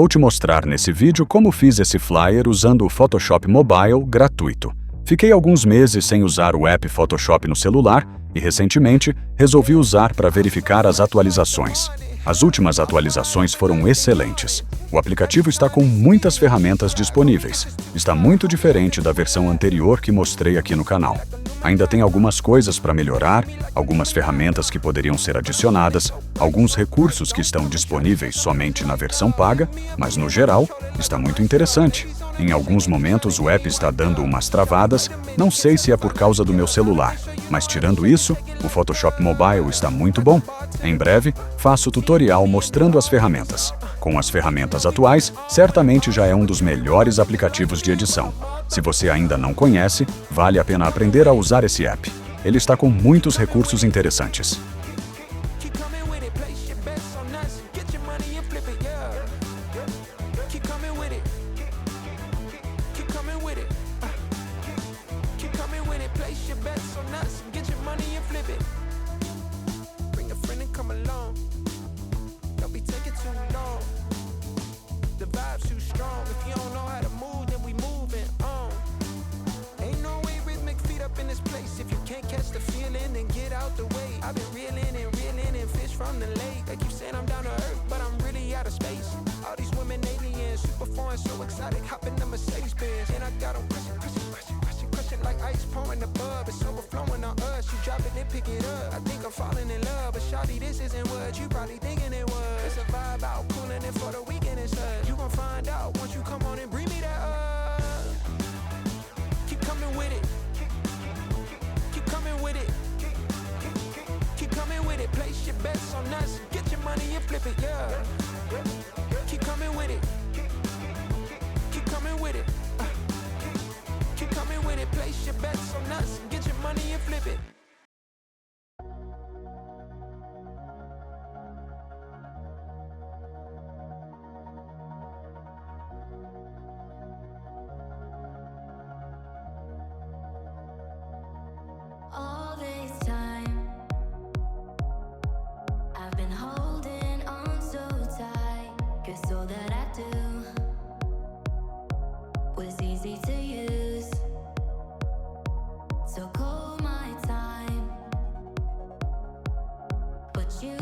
Vou te mostrar nesse vídeo como fiz esse flyer usando o Photoshop Mobile gratuito. Fiquei alguns meses sem usar o app Photoshop no celular e recentemente resolvi usar para verificar as atualizações. As últimas atualizações foram excelentes. O aplicativo está com muitas ferramentas disponíveis. Está muito diferente da versão anterior que mostrei aqui no canal. Ainda tem algumas coisas para melhorar, algumas ferramentas que poderiam ser adicionadas, alguns recursos que estão disponíveis somente na versão paga, mas no geral, está muito interessante. Em alguns momentos o app está dando umas travadas, não sei se é por causa do meu celular, mas tirando isso, o Photoshop Mobile está muito bom. Em breve, faço tutorial mostrando as ferramentas. Com as ferramentas atuais, certamente já é um dos melhores aplicativos de edição. Se você ainda não conhece, vale a pena aprender a usar esse app. Ele está com muitos recursos interessantes. I've been reeling and fish from the lake. They keep saying I'm down to earth, but I'm really out of space. All these women aliens, super foreign, so exotic, hopping the Mercedes Benz. And I got them crushing like ice pouring above. It's overflowing on us. You drop it, then pick it up. I think I'm falling in love, but shawty, this isn't what you probably thinking it was. It's a vibe out, cooling it for the weekend and such. You gon' find out once you come on and bring me that up. Keep coming with it. Keep coming with it. Coming with it, place your bets on us. Get your money and flip it, yeah. Keep coming with it. Keep coming with it. Keep coming with it, place your bets on us. Get your money and flip it. All this time I've been holding on so tight, 'cause all that I do was easy to use. So call my time, but you